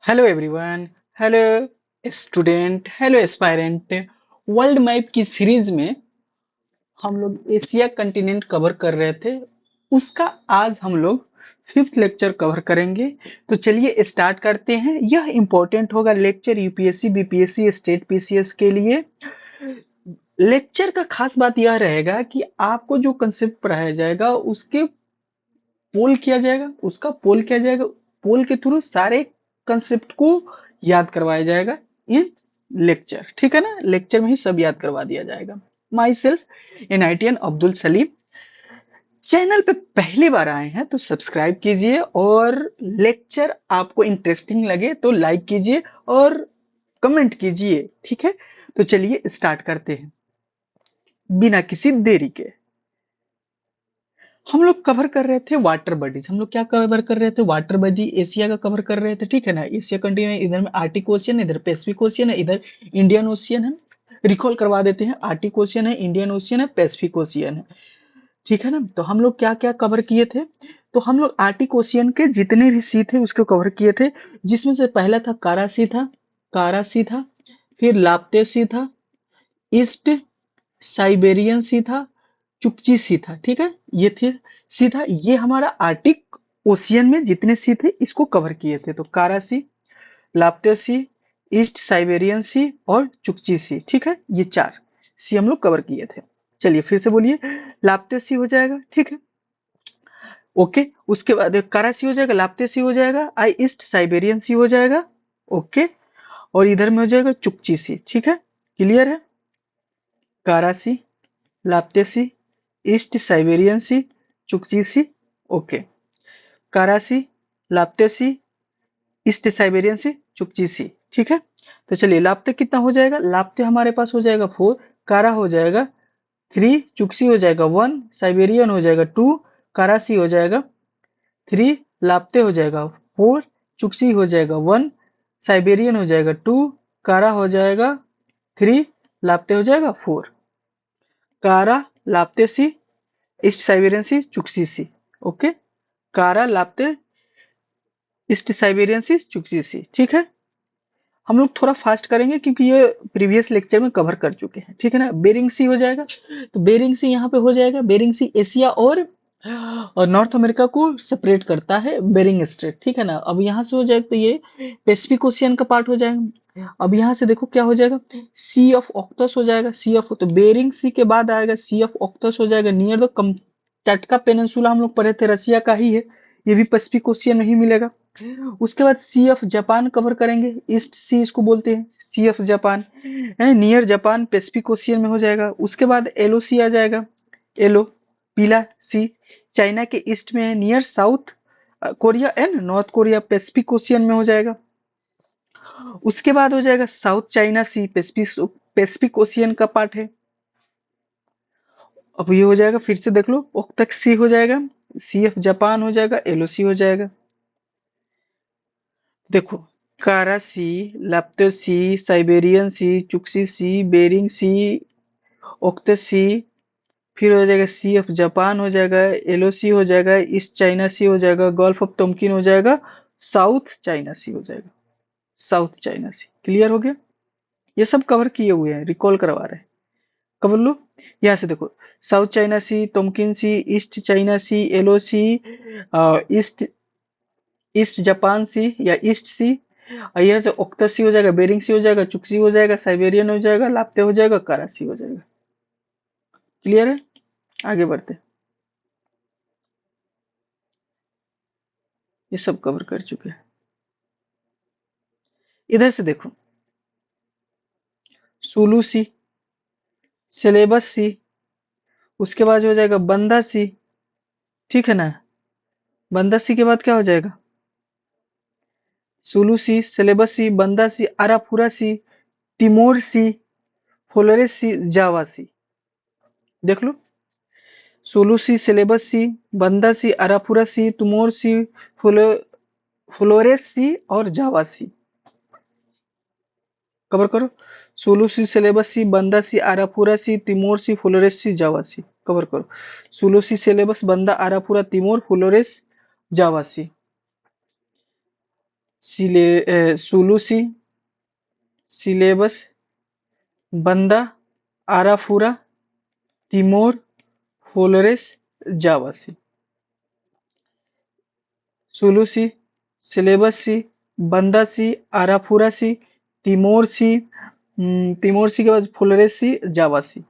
Hello everyone. Hello student, hello aspirant. World map की series में हम लोग एशिया कंटिनेंट कवर कर रहे थे। उसका आज हम लोग फिफ्थ लेक्चर कवर करेंगे। तो चलिए स्टार्ट करते हैं। यह इंपॉर्टेंट होगा lecture UPSC BPSC state PCS के लिए। लेक्चर का खास बात यह रहेगा कि आपको जो कंसेप्ट पढ़ाया जाएगा उसके पोल किया जाएगा, उसका पोल किया जाएगा। पोल के थ्रू सारे कंसेप्ट को याद करवाया जाएगा इन लेक्चर। ठीक है ना, लेक्चर में ही सब याद करवा दिया जाएगा। Myself NITN Abdul Saleem. Channel पे पहली बार आए हैं तो सब्सक्राइब कीजिए, और लेक्चर आपको इंटरेस्टिंग लगे तो लाइक कीजिए और कमेंट कीजिए। ठीक है, तो चलिए स्टार्ट करते हैं बिना किसी देरी के। हम लोग कवर कर रहे थे वाटर बॉडीज। हम लोग क्या कवर कर रहे थे? वाटर बॉडी एशिया का कवर कर रहे थे। ठीक है ना, एशिया कंट्री में इधर में आर्टिक ओशियन, इधर पैसिफिक ओशियन है, इधर इंडियन ओशियन है। रिकॉल करवा देते हैं, आर्टिक ओशियन है, इंडियन ओशियन है, पैसिफिक ओशियन है। ठीक है ना, तो हम लोग क्या क्या कवर किए थे? तो हम लोग आर्टिक ओशियन के जितने भी सी थे उसको कवर किए थे, जिसमें से पहला था कारासी था। कारासी था, फिर लाप्ते सी था, ईस्ट साइबेरियन सी था, चुकची सी था। ठीक है, ये थे सी था। ये हमारा आर्टिक ओशियन में जितने सी थे इसको कवर किए थे। तो कारा सी, लाप्ते सी, ईस्ट साइबेरियन सी और चुकची सी। ठीक है, ये चार सी हम लोग कवर किए थे। चलिए फिर से बोलिए। लाप्ते सी हो जाएगा, ठीक है, ओके। उसके बाद कारा सी हो जाएगा, लाप्ते सी हो जाएगा, आई ईस्ट साइबेरियन सी हो जाएगा, ओके। और इधर में हो जाएगा चुकची सी। ठीक है, क्लियर है। कारा सी, लाप्ते सी, ईस्ट साइबेरियन सी, चुकची सी, ओके। कारासी, लाप्तेसी, ईस्ट साइबेरियन सी, चुकची सी। ठीक है, तो चलिए लाप्ते कितना हो जाएगा? लाप्ते हमारे पास हो जाएगा 4, कारा हो जाएगा 3, चुकसी हो जाएगा 1, साइबेरियन हो जाएगा 2, कारासी हो जाएगा 3, लाप्ते हो जाएगा 4, चुकसी हो जाएगा 1, साइबेरियन हो जाएगा 2, कारा हो जाएगा 3, लाप्ते हो जाएगा 4। कारा, लाप्ते सी, ईस्ट साइबेरियन सी, चुकसी सी, ओके। कारा, लाप्ते, ईस्ट साइबेरियन सी, चुकसी सी। ठीक है, हम लोग थोड़ा फास्ट करेंगे क्योंकि ये प्रीवियस लेक्चर में कवर कर चुके हैं। ठीक है ना, बेरिंग सी हो जाएगा। तो बेरिंग सी यहाँ पे हो जाएगा। बेरिंग सी एशिया और नॉर्थ अमेरिका को सेपरेट करता है, बेरिंग स्ट्रेट। ठीक है ना, अब यहाँ से हो जाएगा तो ये पैसिफिक ओशियन का पार्ट हो जाएगा। अब यहाँ से देखो क्या हो जाएगा, सी ऑफ ऑक्टस हो जाएगा। सी ऑफ, तो बेरिंग सी के बाद आएगा सी ऑफ ऑक्टस हो जाएगा, नियर द कमचटका पेनिनसुला हम लोग पढ़े थे, रसिया का ही है। ये भी पैसिफिक ओशियन में ही मिलेगा। उसके बाद सी ऑफ जापान कवर करेंगे। ईस्ट सी इसको बोलते हैं, Sea of Japan, near Japan Pacific Ocean में हो जाएगा। उसके बाद एलो सी आ जाएगा, एलो, पीला सी, चाइना के ईस्ट में है, near south Korea and north Korea Pacific Ocean में हो जाएगा। उसके बाद हो जाएगा साउथ चाइना सी, पैसिफिक पैसिफिक ओशियन का पार्ट है। अब ये हो जाएगा, फिर से देख लो, ओक्तक सी हो जाएगा, सी ऑफ जापान हो जाएगा, एलो सी हो जाएगा। देखो, कारा सी, लाप्ते सी, साइबेरियन सी, चुक्सी सी, बेरिंग सी, ओक्ते सी, फिर हो जाएगा सी ऑफ जापान हो जाएगा, एलओसी हो जाएगा, ईस्ट चाइना सी हो जाएगा, गल्फ ऑफ टोमकिन हो जाएगा, साउथ चाइना सी हो जाएगा। साउथ चाइना सी क्लियर हो गया। ये सब कवर किए हुए हैं, रिकॉल करवा रहे हैं। कवर लो, यहाँ से देखो, साउथ चाइना सी, टोमकिन सी, ईस्ट चाइना सी, एलओसी, ईस्ट ईस्ट जापान सी या ईस्ट सी, और यह से ओक्ता सी हो जाएगा, बेरिंग सी हो जाएगा, चुक्सी हो जाएगा, साइबेरियन हो जाएगा, लाप्ते हो जाएगा, करासी हो जाएगा। क्लियर है, आगे बढ़ते हैं। ये सब कवर कर चुके हैं। इधर से देखो, सुलू सी, सिलेबस सी, उसके बाद हो जाएगा बंदा सी। ठीक है ना, बंदा सी के बाद क्या हो जाएगा? सुलू सी, सिलेबस सी, बंदा सी, अराफुरा सी, तिमोर सी, फ्लोरेस सी, जावा सी। देख लो, सुलू सी, सिलेबस सी, बंदा सी, अराफुरा सी, तुमोर सी, फ्लो फ्लोरेस सी और जावा सी। कवर करो, सुलू सी, सिलेबस सी, बंदा सी, आरापुरा सी, तिमोर सी, फ्लोरेस सी, जावा सी। कवर करो, सुलू सी, सिलेबस, बंदा, आरापुरा, तिमोर, फ्लोरेस, जावा सी। सुलूसी, सिलेबस, बंदा, आराफूरा, तिमोर, फोलोरेस, जावासी। सुलूसी, सिलेबस सी, बंदा सी, आराफूरा सी, तिमोर सी, तिमोर सी के बाद फ्लोरेस सी, जावा सी।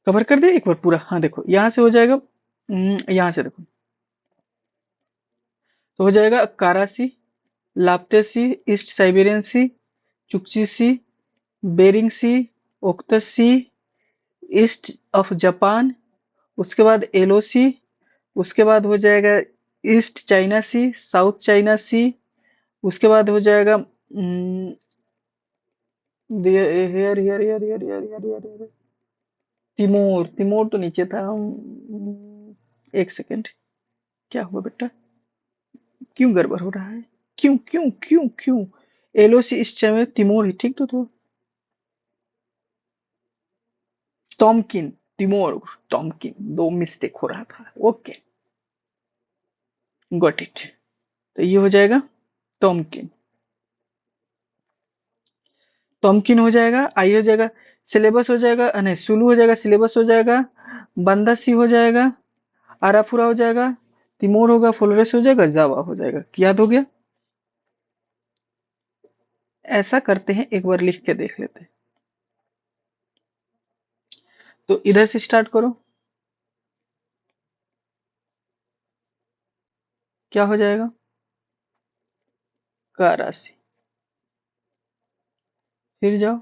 कवर कर दे एक बार पूरा। हाँ देखो यहाँ से हो जाएगा, यहाँ से देखो तो हो जाएगा Kara Sea, Laptev Sea, East Siberian Sea, Chukchi Sea, Bering Sea, Okhotsk Sea, east of Japan, उसके बाद एलोसी, उसके बाद हो जाएगा East China Sea, South China Sea, उसके बाद हो जाएगा here here here here here here here Timor. Timor तो नीचे था। एक सेकेंड, क्या हुआ बेटा? क्यों गड़बड़ हो रहा है? क्यों क्यों क्यों क्यों? एलओसी इस समय तिमोर ही ठीक तो। टॉमकिन, तिमोर, टॉमकिन, दो मिस्टेक हो रहा था। Okay, got it. तो ये हो जाएगा टॉमकिन। टॉमकिन हो जाएगा, आई हो जाएगा, सिलेबस हो जाएगा, नहीं सुलू हो जाएगा, सिलेबस हो जाएगा, बंदासी हो जाएगा, आराफुरा हो जाएगा, तिमोर होगा, फ्लोरेस हो जाएगा, जावा हो जाएगा। याद हो गया? ऐसा करते हैं, एक बार लिख के देख लेते हैं। तो इधर से स्टार्ट करो, क्या हो जाएगा? का राशि। फिर जाओ,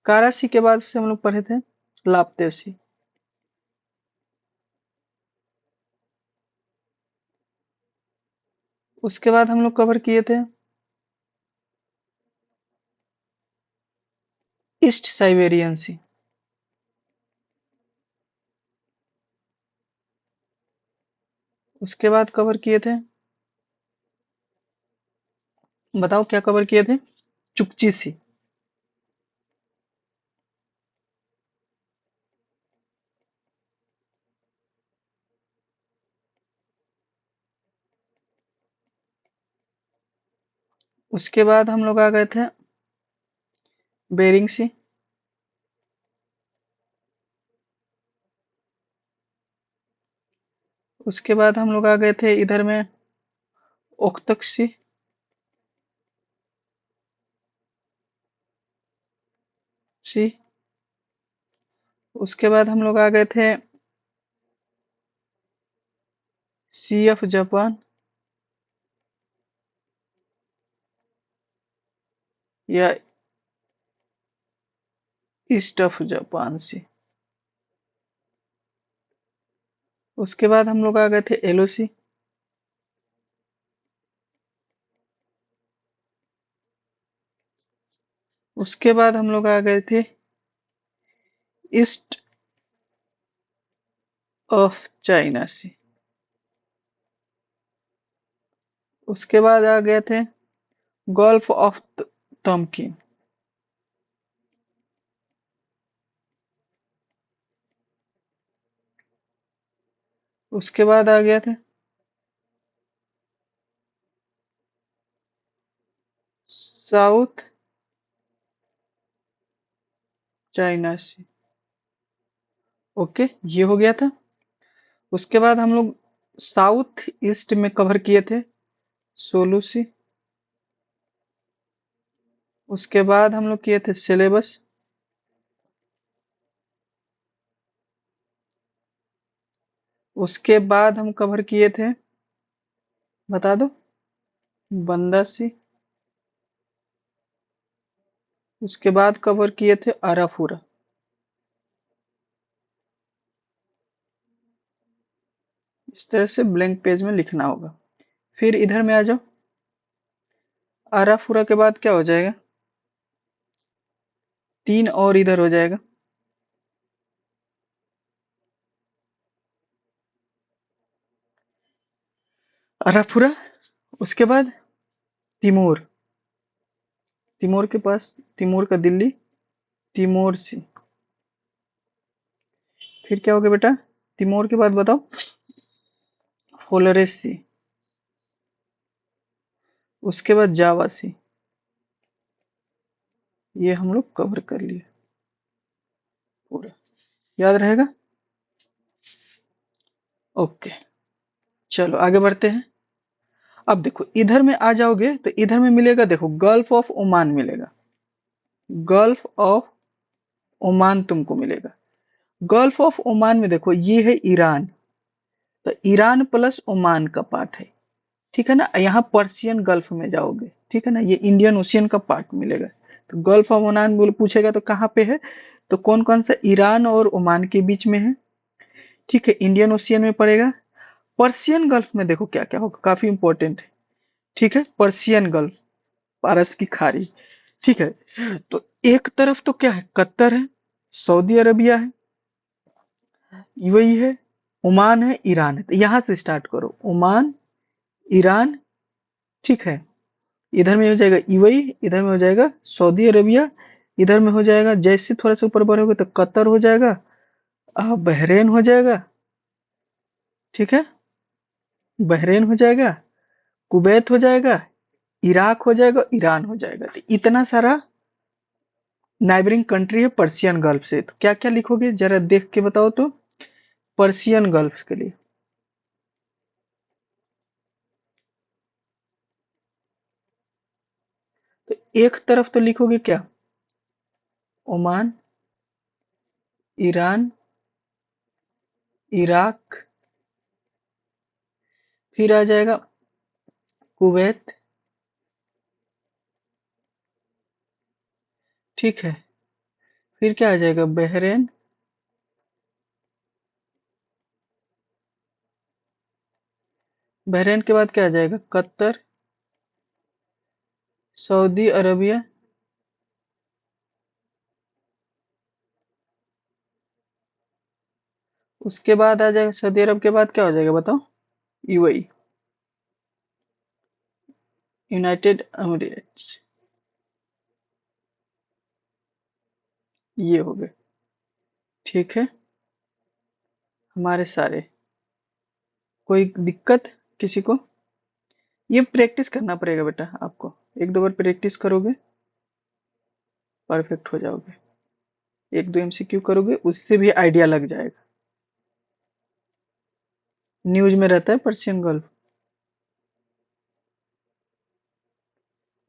का राशि के बाद से हम लोग पढ़े थे लाप्तेसी। उसके बाद हम लोग कवर किए थे ईस्ट साइबेरियन सी। उसके बाद कवर किए थे, बताओ क्या कवर किए थे? चुकची सी। उसके बाद हम लोग आ गए थे बेरिंग सी। उसके बाद हम लोग आ गए थे इधर में ओक्तक सी। सी। उसके बाद हम लोग आ गए थे सी ऑफ जापान, या ईस्ट ऑफ जापान सी। उसके बाद हम लोग आ गए थे एलओसी। उसके बाद हम लोग आ गए थे ईस्ट ऑफ चाइना सी। उसके बाद आ गए थे गल्फ ऑफ तमकिन। उसके बाद आ गया थे साउथ चाइना सी। ओके, ये हो गया था। उसके बाद हम लोग साउथ ईस्ट में कवर किए थे सोलूसी। उसके बाद हम लोग किए थे सिलेबस। उसके बाद हम कवर किए थे, बता दो, बंदासी। उसके बाद कवर किए थे आराफूरा। इस तरह से ब्लैंक पेज में लिखना होगा। फिर इधर में आ जाओ, आराफूरा के बाद क्या हो जाएगा? तीन और इधर हो जाएगा। आराफूरा, उसके बाद तिमोर। तिमोर के पास, तिमोर का दिल्ली, तिमोर सी। फिर क्या हो गया बेटा? तिमोर के बाद बताओ फ्लोरेस सी, उसके बाद जावा सी। ये हम लोग कवर कर लिए पूरा, याद रहेगा। ओके, चलो आगे बढ़ते हैं। अब देखो इधर में आ जाओगे तो इधर में मिलेगा, देखो गल्फ ऑफ ओमान मिलेगा, गल्फ ऑफ ओमान तुमको मिलेगा। गल्फ ऑफ ओमान में देखो ये है ईरान, तो ईरान प्लस ओमान का पार्ट है, ठीक है ना। यहाँ पर्शियन गल्फ में जाओगे, ठीक है ना, ये इंडियन ओशियन का पार्ट मिलेगा। तो गल्फ ऑफ ओमान बोल पूछेगा तो कहाँ पे है, तो कौन कौन सा, ईरान और ओमान के बीच में है, ठीक है, इंडियन ओशियन में पड़ेगा। पर्शियन गल्फ में देखो क्या क्या होगा, काफी इंपॉर्टेंट है, ठीक है, पर्शियन गल्फ, पारस की खाड़ी, ठीक है। तो एक तरफ तो क्या है, कतर है, सऊदी अरबिया है, यूएई है, ओमान है, ईरान है। तो यहां से स्टार्ट करो, ओमान, ईरान, ठीक है, इधर में हो जाएगा यूएई, इधर में हो जाएगा सऊदी अरबिया, इधर में हो जाएगा, जैसे थोड़ा सा ऊपर बढ़ोगे तो कतर हो जाएगा, बहरेन हो जाएगा, ठीक है, बहरेन हो जाएगा, कुवैत हो जाएगा, इराक हो जाएगा, ईरान हो जाएगा। तो इतना सारा नाइबरिंग कंट्री है पर्शियन गल्फ से। तो क्या क्या लिखोगे जरा देख के बताओ तो, पर्शियन गल्फ के लिए तो एक तरफ तो लिखोगे क्या, ओमान, ईरान, इराक, फिर आ जाएगा कुवैत, ठीक है, फिर क्या आ जाएगा, बहरेन, बहरेन के बाद क्या आ जाएगा, कतर, सऊदी अरबिया, उसके बाद आ जाएगा सऊदी अरब के बाद क्या हो जाएगा बताओ, यूएई, यूनाइटेड एमिरेट्स, ये हो गए, ठीक है, हमारे सारे। कोई दिक्कत किसी को, ये प्रैक्टिस करना पड़ेगा बेटा आपको, एक दो बार प्रैक्टिस करोगे परफेक्ट हो जाओगे, एक दो एमसीक्यू करोगे उससे भी आइडिया लग जाएगा। न्यूज में रहता है पर्शियन गल्फ,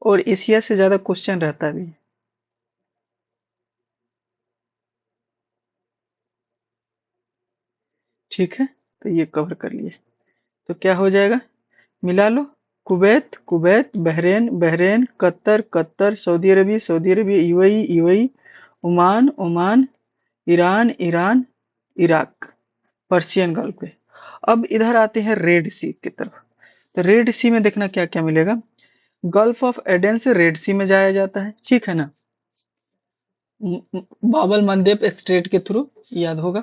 और एशिया से ज्यादा क्वेश्चन रहता भी है, ठीक है। तो ये कवर कर लिए, तो क्या हो जाएगा, मिला लो, Kuwait, Kuwait, Bahrain, Bahrain, Qatar, Qatar, Saudi Arabia, Saudi Arabia, UAE, UAE, Oman, Oman, Iran, Iran, Iraq, Persian Gulf पे। अब इधर आते हैं रेड सी की तरफ। तो रेड सी में देखना क्या क्या मिलेगा, गल्फ ऑफ एडन से रेड सी में जाया जाता है, ठीक है ना, बाबल मंदेब स्ट्रेट के थ्रू, याद होगा।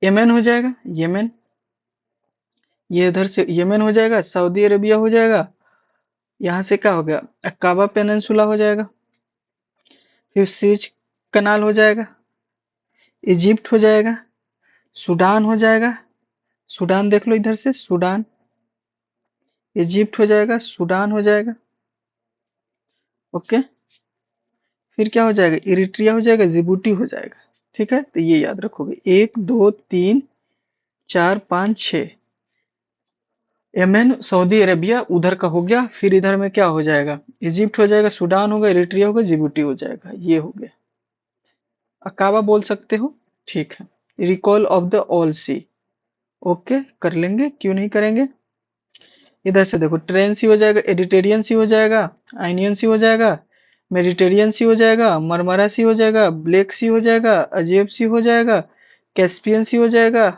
यमन हो जाएगा, यमन, ये इधर से यमन हो जाएगा, सऊदी अरबिया हो जाएगा, यहाँ से क्या हो गया, अकाबा पेनिनसुला हो जाएगा, फिर सीज कनाल हो जाएगा, इजिप्ट हो जाएगा, सूडान हो जाएगा, सूडान देख लो इधर से, सूडान, इजिप्ट हो जाएगा, सूडान हो जाएगा, ओके, फिर क्या हो जाएगा, इरिट्रिया हो जाएगा, जिबूटी हो जाएगा, ठीक है। तो ये याद रखोगे, एक दो तीन चार पाँच छः, यमन, सऊदी अरबिया उधर का हो गया, फिर इधर में क्या हो जाएगा, इजिप्ट हो जाएगा, सूडान होगा, इरिट्रिया होगा, जिबूटी हो जाएगा, ये हो गया। अकाबा बोल सकते हो, ठीक है। Recall of the all C, okay कर लेंगे, क्यों नहीं करेंगे। इधर से देखो, ट्रेन सी हो जाएगा, एडिटेरियन सी हो जाएगा, आइनियन सी हो जाएगा, मेडिटेरियन सी हो जाएगा, मरमरा सी हो जाएगा, ब्लैक सी हो जाएगा, अजेब सी हो जाएगा, कैस्पियन सी हो जाएगा,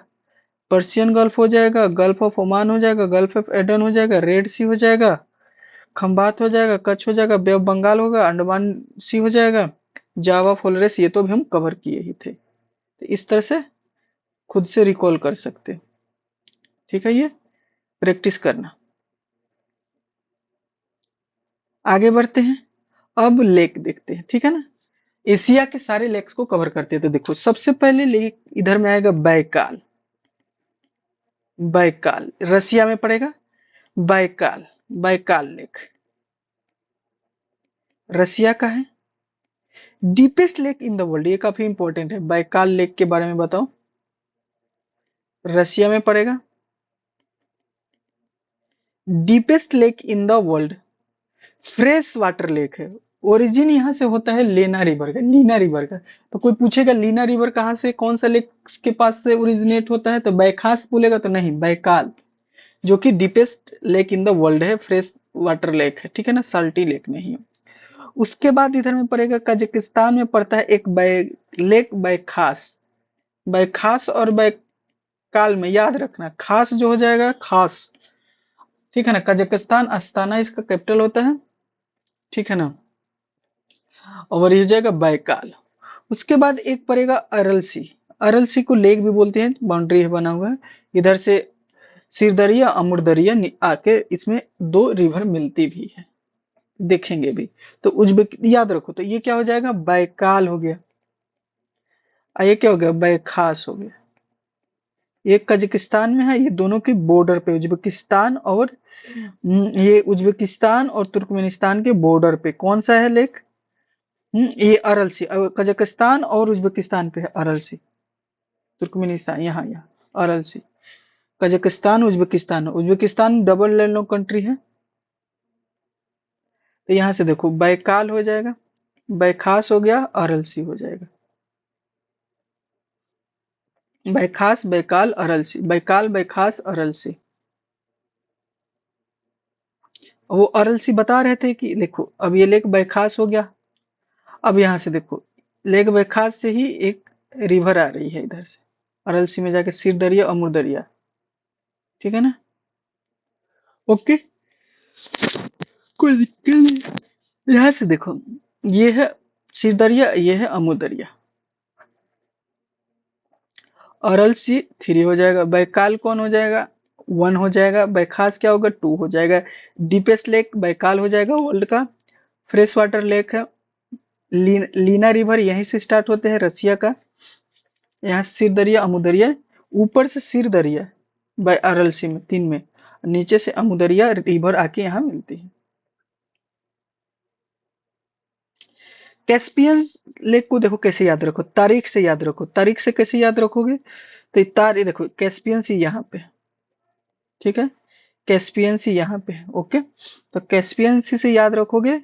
पर्शियन गल्फ हो जाएगा, गल्फ ऑफ ओमान हो जाएगा, गल्फ ऑफ एडन हो जाएगा, रेड सी हो जाएगा, खंबात हो जाएगा, कच्छ हो जाएगा, बे ऑफ बंगाल होगा, अंडमान सी हो जाएगा, जावा, फ्लोरेस, ये तो भी हम कवर किए ही थे। तो इस तरह से खुद से रिकॉल कर सकते हो, ठीक है, ये प्रैक्टिस करना। आगे बढ़ते हैं, अब लेक देखते हैं, ठीक है ना। एशिया के सारे लेक्स को कवर करते हैं। तो देखो सबसे पहले लेक इधर में आएगा बैकाल, बैकाल रसिया में पड़ेगा। बैकाल, बैकाल लेक रसिया का है। Deepest lake in the world, ये काफी इंपॉर्टेंट है, बैकाल लेक के बारे में बताओ। रसिया में पड़ेगा। Deepest lake in the world fresh water lake है। ओरिजिन यहाँ से होता है लेना रिवर का, लीना रिवर का। तो कोई पूछेगा लीना रिवर कहाँ से, कौन सा लेक के पास से ओरिजिनेट होता है, तो बैखास बोलेगा तो नहीं, बैकाल, जो कि deepest lake in the world है, फ्रेश वाटर लेक है, ठीक है ना, साल्टी लेक नहीं है। उसके बाद इधर में पड़ेगा, कजाकिस्तान में पड़ता है एक लेक बैखास। बैखास और बैकाल में याद रखना, खास जो हो जाएगा खास, ठीक है ना। कजाकिस्तान अस्ताना इसका कैपिटल होता है, ठीक है ना। और ये हो जाएगा बैकाल। उसके बाद एक पड़ेगा अरलसी। अरलसी को लेक भी बोलते हैं, बाउंड्री है बना हुआ है। इधर से सिरदरिया अमूर्दरिया आके इसमें दो रिवर मिलती भी है, देखेंगे भी। तो उज्बेक याद रखो, तो ये क्या हो जाएगा, बैकाल हो गया। और ये क्या हो गया, बैखास हो गया। ये कजाकिस्तान में है, ये दोनों की बॉर्डर पे, उज्बेकिस्तान और ये उज्बेकिस्तान और तुर्कमेनिस्तान के बॉर्डर पे कौन सा है लेक, ये अरलसी, कजाकिस्तान और उज्बेकिस्तान पे है अरलसी। तुर्कमेनिस्तान यहाँ यहाँ Aral Sea. Kazakhstan Uzbekistan, Uzbekistan double landlocked country है। तो यहाँ से देखो बैकाल हो जाएगा, बैखास हो गया, अरलसी हो जाएगा। बैखास बैकाल अरलसी, बैकाल बैखास अरलसी। वो अरलसी बता रहे थे कि देखो अब ये लेक बैखास हो गया। अब यहाँ से देखो लेक बैखास से ही एक रिवर आ रही है इधर से, अरलसी में जाके सिर दरिया अमूर दरिया, ठीक है ना। ओके, कोई दिक्कत नहीं। यहाँ से देखो ये है सिर दरिया, ये है अमूर दरिया। अरलसी 3 हो जाएगा, बैकाल कौन हो जाएगा, 1 हो जाएगा, बैखास क्या होगा, 2 हो जाएगा। डीपेस्ट लेक बैकाल हो जाएगा, वर्ल्ड का फ्रेश वाटर लेक है। लीना रिवर यहीं से स्टार्ट होते हैं, रसिया का। यहाँ सिर दरिया अमुदरिया, ऊपर से सिर दरिया बाय अरलसी में 3 में, नीचे से अमुदरिया रिवर आके यहाँ मिलती है। कैस्पियन लेक को देखो कैसे याद रखो, तारीख से याद रखो। तारीख से कैसे याद रखोगे, तो तारीख देखो कैस्पियन सी यहाँ पे, ठीक है, कैस्पियन सी यहाँ पे है। ओके, तो कैस्पियन सी से याद रखोगे,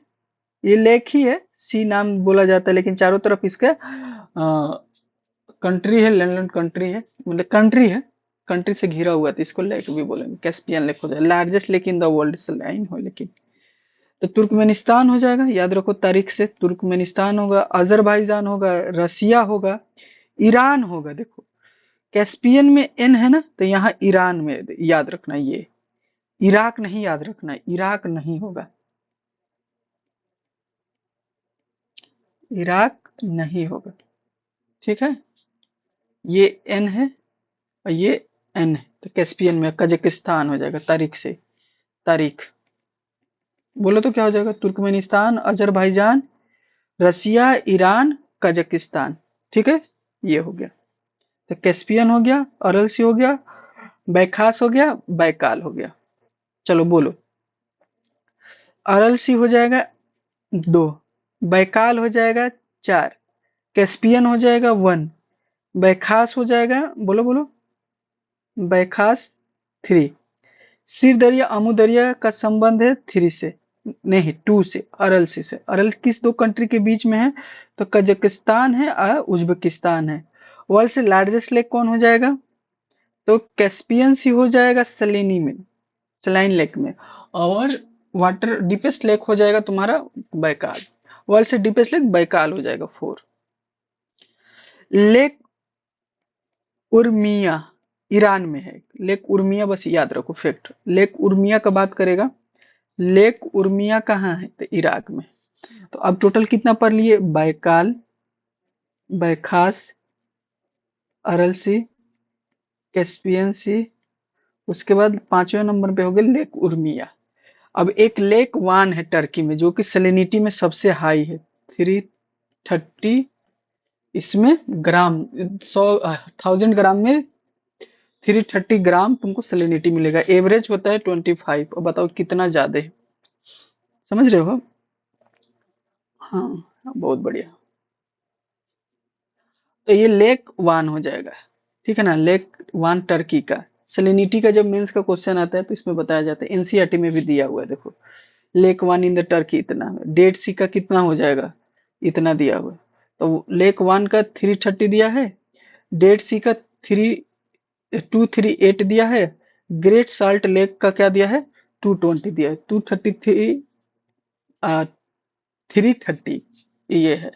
ये लेक ही है, सी नाम बोला जाता है, लेकिन चारों तरफ इसका कंट्री है, लैंडलॉन्ड कंट्री है, मतलब कंट्री है, कंट्री से घिरा हुआ था, इसको लेक भी बोलेंगे। कैस्पियन लेक हो जाए, largest lake in the world line हो, लेकिन तो तुर्कमेनिस्तान हो जाएगा, याद रखो तारीख से। तुर्कमेनिस्तान होगा, अजरबैजान होगा, रसिया होगा, ईरान होगा। देखो कैस्पियन में एन है ना, तो यहाँ ईरान में याद रखना, ये इराक नहीं याद रखना, इराक नहीं होगा, इराक नहीं होगा, ठीक है। ये एन है और ये एन है, तो कैस्पियन में कजाकिस्तान हो जाएगा तारीख से। तारीख बोलो तो क्या हो जाएगा, तुर्कमेनिस्तान, अजरबैजान, रसिया, ईरान, कजाकिस्तान, ठीक है। ये हो गया, तो कैस्पियन हो गया, अरलसी हो गया, बैखास हो गया, बैकाल हो गया। चलो बोलो, अरलसी हो जाएगा 2, बैकाल हो जाएगा 4, कैस्पियन हो जाएगा 1, बैखास हो जाएगा, बोलो बोलो, बैखास 3। सिर दरिया अमू दरिया का संबंध है 3 से, नहीं 2 से, अरलसी से। अरल किस दो कंट्री के बीच में है, तो कजाकिस्तान है और उज्बेकिस्तान है। वर्ल्ड से लार्जेस्ट लेक कौन हो जाएगा, तो कैस्पियन सी हो जाएगा, सलेनी में, सलाइन लेक में। और वाटर डीपेस्ट लेक हो जाएगा तुम्हारा बैकाल, वर्ल्ड से डीपेस्ट लेक बैकाल हो जाएगा 4। लेक उर्मिया ईरान में है, लेक उर्मिया, बस याद रखो फैक्ट, लेक उर्मिया का बात करेगा। लेक उर्मिया कहाँ है, तो इराक में। तो अब टोटल कितना पढ़ लिए, बैकाल, बैखास, अरल सी, कैस्पियन सी, उसके बाद 5वें नंबर पे हो गया लेक उर्मिया। अब एक लेक वान है टर्की में, जो कि सेलेनिटी में सबसे हाई है, 330 इसमें ग्राम, 100 1000 ग्राम में 330 ग्राम तुमको सैलिनिटी मिलेगा। एवरेज होता है 25। अब बताओ कितना ज्यादा है, समझ रहे हो? हाँ, बहुत बढ़िया। तो ये लेक वन हो जाएगा, ठीक है ना, लेक वन टर्की का। सैलिनिटी का जब मेंस का क्वेश्चन आता है तो इसमें बताया जाता है, एनसीईआरटी में भी दिया हुआ है, देखो lake one in the Turkey इतना है, डेड सी का कितना हो जाएगा, इतना दिया हुआ है। तो लेक वन का 330 दिया है, डेड सी का 238 दिया है, ग्रेट साल्ट लेक का क्या दिया है, 220 दिया है, 233 330 ये है,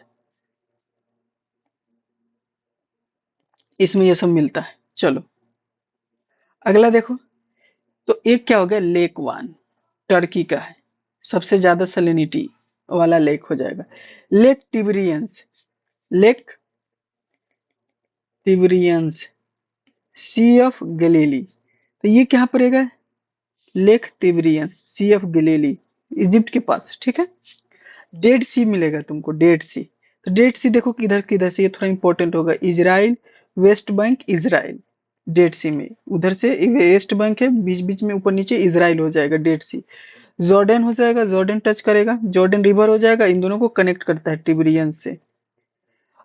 इसमें ये सब मिलता है। चलो अगला देखो, तो एक क्या हो गया, लेक वन टर्की का है, सबसे ज्यादा सैलिनिटी वाला लेक हो जाएगा। Lake Tiberias, Lake Tiberias, Sea of Galilee, तो ये क्या पड़ेगा, Lake Tiberias Sea of Galilee, Egypt के पास, ठीक है। डेड सी मिलेगा तुमको, डेड सी। तो डेड सी देखो किधर किधर से, ये थोड़ा इंपॉर्टेंट होगा, Israel, West Bank, Israel, Dead Sea में उधर से वेस्ट बैंक है, बीच बीच में ऊपर नीचे इजराइल हो जाएगा डेड सी। जॉर्डन हो जाएगा, जॉर्डन टच करेगा, जॉर्डन रिवर हो जाएगा, इन दोनों को कनेक्ट करता है टिबरियन से।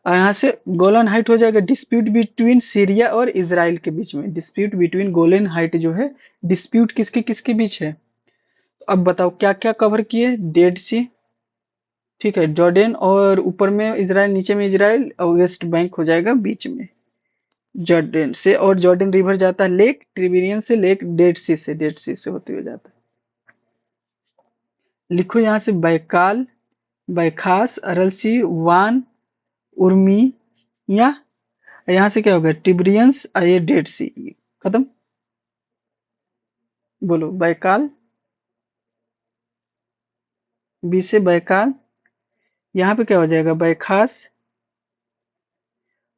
और यहाँ से गोलन हाइट हो जाएगा, डिस्प्यूट बिटवीन सीरिया और इजराइल के बीच में, डिस्प्यूट बिटवीन गोलन हाइट जो है, डिस्प्यूट किसके किसके बीच है। तो अब बताओ क्या क्या कवर किए, डेड सी, ठीक है, जॉर्डन और ऊपर में इजराइल, नीचे में इजराइल, और वेस्ट बैंक हो जाएगा बीच में जॉर्डन से। और जॉर्डन रिवर जाता है लेक टिबरियन से, लेक डेड सी से, डेड सी से होते हुए जाता है। लिखो यहाँ से बैकाल, बैखास, अरलसी, वान, उर्मी, या यहाँ से क्या होगा, टिब्रियंस, ये डेड सी, खत्म। बोलो बैकाल, बी से बैकाल, यहाँ पे क्या हो जाएगा, बैखास,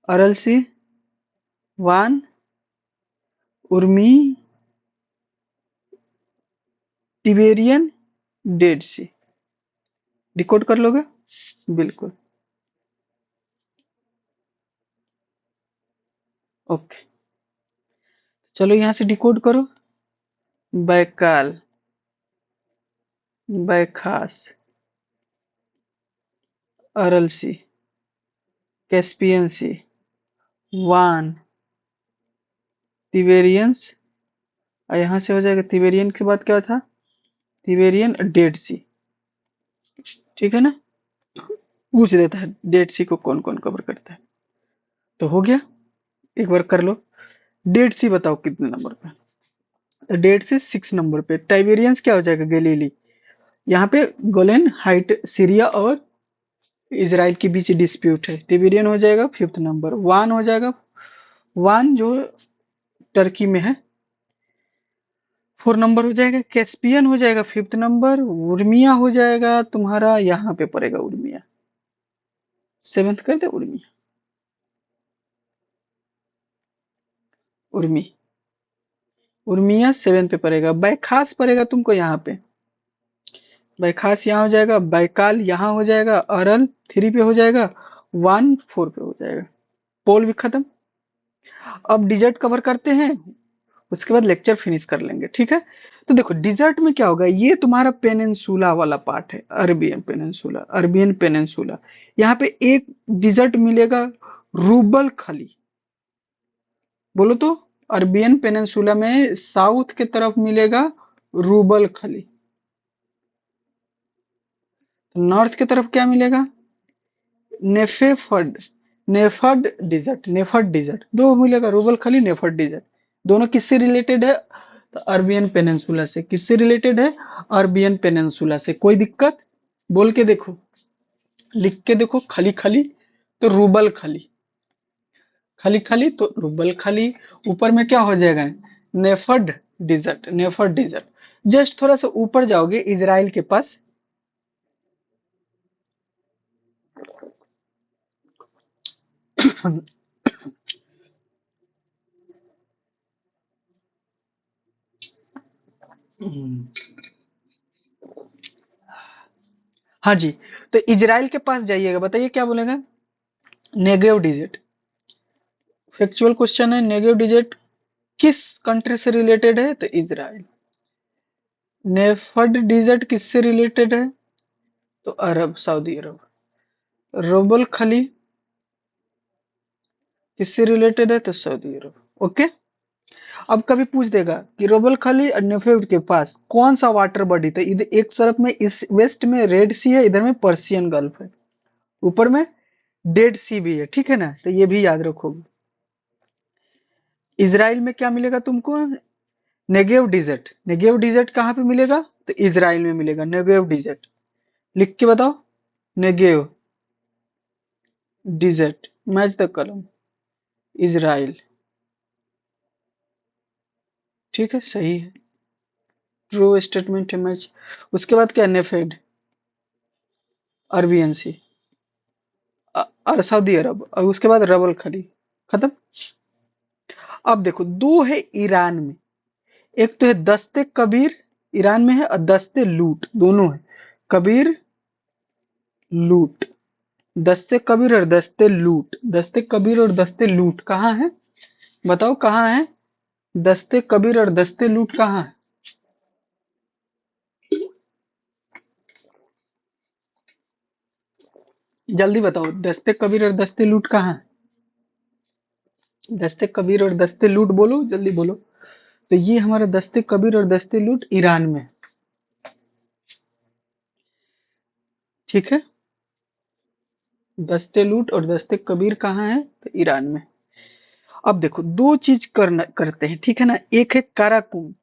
अरलसी, वान, उर्मी, टिबेरियन, डेड सी। डिकोड कर लोगे, बिल्कुल, ओके। चलो यहाँ से डिकोड करो, बैकाल, बैखास, अरलसी, कैस्पियन सी, वान, तिबेरियंस, और यहाँ से हो जाएगा तिबेरियन के बाद क्या था, तिबेरियन डेड सी, ठीक है ना। पूछ देता है डेड सी को कौन कौन कवर करता है। तो हो गया, एक बार कर लो। डेड सी बताओ कितने नंबर पे, तो डेड सी 6 नंबर पे। टाइबेरियंस क्या हो जाएगा, गलीली, यहाँ पे गोलेन हाइट सीरिया और इसराइल के बीच डिस्प्यूट है, तिबेरियन हो जाएगा 5th नंबर। वान हो जाएगा, वान जो टर्की में है, 4 नंबर हो जाएगा। कैस्पियन हो जाएगा 5th नंबर। उर्मिया हो जाएगा तुम्हारा, यहाँ पे पड़ेगा उर्मिया, 7th कर दे, उर्मिया, उर्मी, उर्मिया 7 पे पड़ेगा। बैखास पड़ेगा तुमको यहाँ पे, बैखास यहाँ हो जाएगा, बैकाल यहाँ हो जाएगा, अरल 3 पे हो जाएगा, वन 4 पे हो जाएगा। पोल भी खत्म। अब डिजर्ट कवर करते हैं, उसके बाद लेक्चर फिनिश कर लेंगे, ठीक है। तो देखो डिजर्ट में क्या होगा, ये तुम्हारा पेनिनसुला वाला पार्ट है, अरबियन पेनिनसुला, अरबियन पेनिनसुला। यहाँ पे एक डिजर्ट मिलेगा, रूबल खली, बोलो तो, अरबियन पेनिनसुला में साउथ के तरफ मिलेगा रूबल खली, नॉर्थ की तरफ क्या मिलेगा, नेफेफड, नेफर्ड डिजर्ट, नेफर्ड डिजर्ट दो मिलेगा, रूबल खली, नेफर्ड डिजर्ट। दोनों किससे रिलेटेड है, तो अरबियन पेनिनसुला से। किससे रिलेटेड है, अरबियन पेनिनसुला से। कोई दिक्कत, बोल के देखो, लिख के देखो, खली खली तो रूबल खली, खली खली तो रूबल खली। ऊपर में क्या हो जाएगा, नेफर्ड डिजर्ट, नेफर्ड डिजर्ट। जस्ट थोड़ा सा ऊपर जाओगे इजराइल के पास, हाँ जी, तो इजराइल के पास जाइएगा, बताइए क्या बोलेगा, नेगेव डिजिट, फैक्चुअल क्वेश्चन है, नेगेव डिजिट किस कंट्री से रिलेटेड है? तो इजराइल। नेफर्ड डिजर्ट किससे रिलेटेड है? तो अरब, सऊदी अरब। रोबल खली किससे रिलेटेड है? तो सऊदी अरब। ओके। अब कभी पूछ देगा कि रोबल खली और नेफेड के पास कौन सा वाटर बॉडी था? इधर एक तरफ में, इस वेस्ट में रेड सी है, इधर में पर्शियन गल्फ है, ऊपर में डेड सी भी है, ठीक है ना? तो ये भी याद रखोगे। इजराइल में क्या मिलेगा तुमको? Negev dessert. नेगेव डिजर्ट कहाँ पे मिलेगा? तो इजराइल में मिलेगा नेगेव डिजर्ट। लिख के बताओ, नेगेव डिजर्ट, मैच द कलम, इजराइल। ठीक है, सही है, ट्रू स्टेटमेंट है, मैच। उसके बाद क्या? नेफेड, अरबियन सी, और सऊदी अरब, और उसके बाद रबल खली। खत्म। अब देखो, दो है ईरान में, एक तो है दस्ते कबीर, ईरान में है, और दस्ते लूट, दोनों है। कबीर, लूट। दस्ते कबीर और दस्ते लूट, दस्ते कबीर और दस्ते लूट कहाँ है? बताओ कहाँ है? दस्ते कबीर और दस्ते लूट कहाँ है? जल्दी बताओ, दस्ते कबीर और दस्ते लूट कहाँ है? दस्ते कबीर और दस्ते लूट, बोलो जल्दी बोलो। तो ये हमारा दस्ते कबीर और दस्ते लूट ईरान में, ठीक है। दस्ते लूट और दस्ते कबीर कहाँ है? तो ईरान में। अब देखो, दो चीज करना करते हैं, ठीक है ना? एक है काराकुम,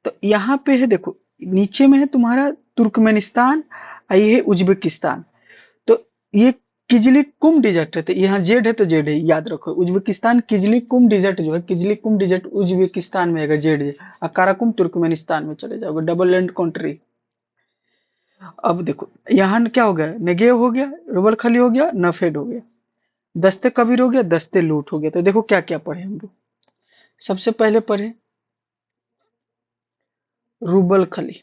तो यहाँ पे है, देखो नीचे में है तुम्हारा तुर्कमेनिस्तान, और ये है उज्बेकिस्तान। तो ये किजली कुम डिजर्ट है, तो यहाँ जेड है तो जेड है, याद रखो। उज्बेकिस्तान किजली कुम डिजर्ट जो है, किजली कुम डिजर्ट उज्बेकिस्तान में है, जेड है। और काराकुम तुर्कमेनिस्तान में चले जाओगे, डबल लैंड कंट्री। अब देखो, यहाँ क्या हो गया? नेगेव हो गया, रुबल खली हो गया, नफेड हो गया, दस्ते कबीर हो गया, दस्ते लूट हो गया। तो देखो क्या क्या पढ़े हम लोग। सबसे पहले पढ़े रूबल खली,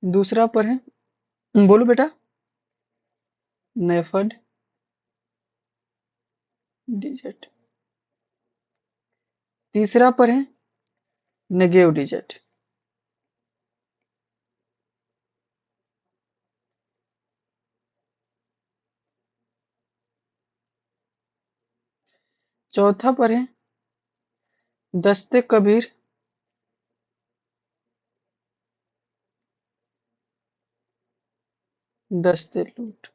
दूसरा पढ़े, बोलो बेटा, नेफर्ड डिजर्ट, तीसरा पढ़े नेगेव डिजर्ट, चौथा पढ़े दस्ते कबीर, दस्ते लूट।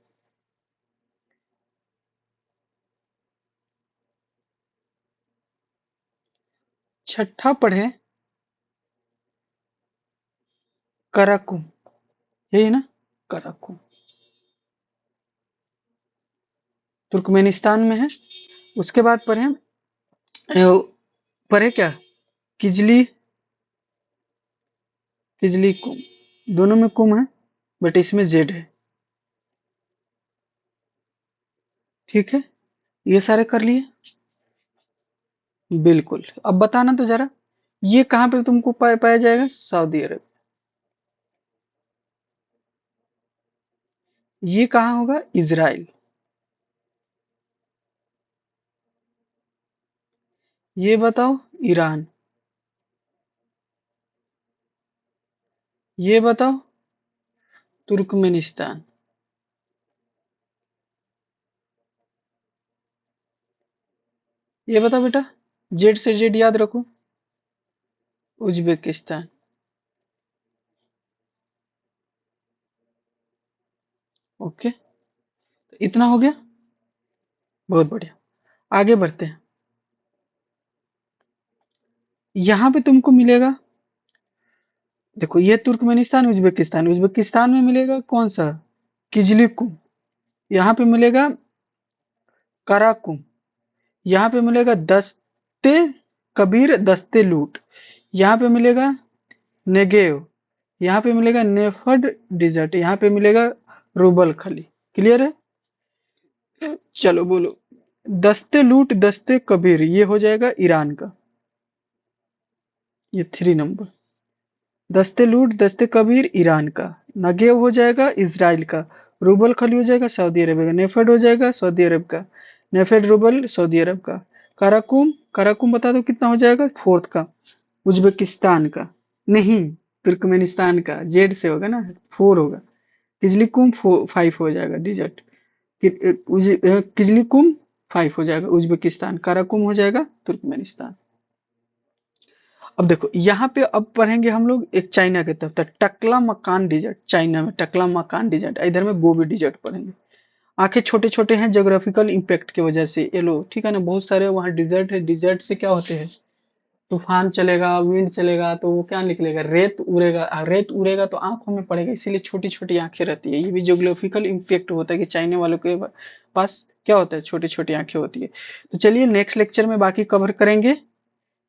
छठा पढ़े कराकुम, यही ना? कराकुम तुर्कमेनिस्तान में है। उसके बाद पढ़े क्या? किजली, किजली कुम, दोनों में कुम है, बट इसमें जेड है, ठीक है। ये सारे कर लिए, बिल्कुल। अब बताना तो जरा, ये कहाँ पे तुमको पाया जाएगा? सऊदी अरब। ये कहाँ होगा? इजराइल। ये बताओ, ईरान। ये बताओ, तुर्कमेनिस्तान। ये बताओ बेटा, जेड से जेड याद रखो, उज्बेकिस्तान। ओके, तो इतना हो गया, बहुत बढ़िया। आगे बढ़ते हैं। यहाँ पे तुमको मिलेगा, देखो ये तुर्कमेनिस्तान, उज्बेकिस्तान, उज्बेकिस्तान में मिलेगा कौन सा? किजलिकुम। यहाँ पे मिलेगा कराकुम। यहाँ पे मिलेगा दस्ते कबीर, दस्ते लूट। यहाँ पे मिलेगा नेगेव। यहाँ पे मिलेगा नेफर्ड डिजर्ट। यहाँ पे मिलेगा रूबल खली। क्लियर है? चलो बोलो, दस्ते लूट दस्ते कबीर, ये हो जाएगा ईरान का, ये 3 नंबर। दस्ते लूट दस्ते कबीर ईरान का, नगेव हो जाएगा इजराइल का, रूबल खली हो जाएगा सऊदी अरब का, नेफर्ड हो जाएगा सऊदी अरब का, नेफेड रूबल सऊदी अरब का। काराकुम, काराकुम बता दो कितना हो जाएगा, फोर्थ का। उज्बेकिस्तान का, नहीं तुर्कमेनिस्तान का, जेड से होगा ना, 4 होगा। किजलिकुम 5 हो जाएगा डिजिट। किजलिकुम 5 हो जाएगा उज्बेकिस्तान, काराकुम हो जाएगा तुर्कमेनिस्तान। अब देखो यहाँ पे अब पढ़ेंगे हम लोग एक चाइना की तरफ, टकला मकान डिजर्ट, चाइना में टकला मकान डिजर्ट, इधर में गोबी डिजर्ट पढ़ेंगे। आंखें छोटे छोटे हैं जोग्राफिकल इम्पैक्ट की वजह से, ये लो ठीक है ना, बहुत सारे वहाँ डिजर्ट है, डिजर्ट से क्या होते हैं, तूफान चलेगा, विंड चलेगा तो वो क्या निकलेगा, रेत उड़ेगा, रेत उड़ेगा तो आंखों में पड़ेगा, इसीलिए छोटी छोटी आंखें रहती है। ये भी जोग्राफिकल इम्पैक्ट होता है कि चाइना वालों के पास क्या होता है, छोटी छोटी आंखें होती है। तो चलिए नेक्स्ट लेक्चर में बाकी कवर करेंगे,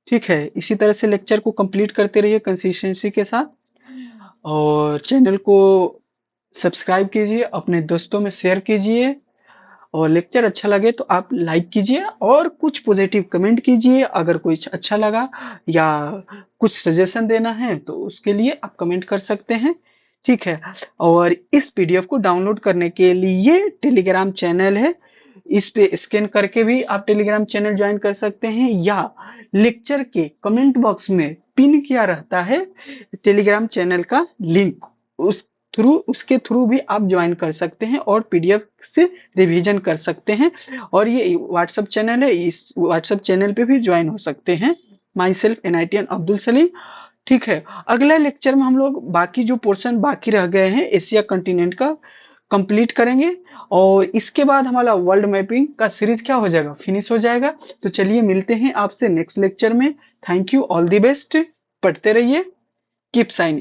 ठीक है। इसी तरह से लेक्चर को कंप्लीट करते रहिए कंसिस्टेंसी के साथ, और चैनल को सब्सक्राइब कीजिए, अपने दोस्तों में शेयर कीजिए, और लेक्चर अच्छा लगे तो आप लाइक कीजिए और कुछ पॉजिटिव कमेंट कीजिए अगर कुछ अच्छा लगा, या कुछ सजेशन देना है तो उसके लिए आप कमेंट कर सकते हैं, ठीक है। और इस पीडीएफ को डाउनलोड करने के लिए टेलीग्राम चैनल है, इस पे स्कैन करके भी आप टेलीग्राम चैनल ज्वाइन कर सकते हैं, या लेक्चर के कमेंट बॉक्स में पिन किया रहता है टेलीग्राम चैनल का लिंक, उस थ्रू उसके थ्रू भी आप ज्वाइन कर सकते हैं और पीडीएफ से रिवीजन कर सकते हैं। और ये व्हाट्सएप चैनल है, इस व्हाट्सएप चैनल पे भी ज्वाइन हो सकते हैं, my self NITN Abdul Salim, ठीक है। अगले लेक्चर में हम लोग बाकी जो पोर्शन बाकी रह गए हैं एशिया कंटिनेंट का कंप्लीट करेंगे, और इसके बाद हमारा वर्ल्ड मैपिंग का सीरीज क्या हो जाएगा, फिनिश हो जाएगा। तो चलिए मिलते हैं आपसे नेक्स्ट लेक्चर में। Thank you, all the best, पढ़ते रहिए, कीप साइनिंग।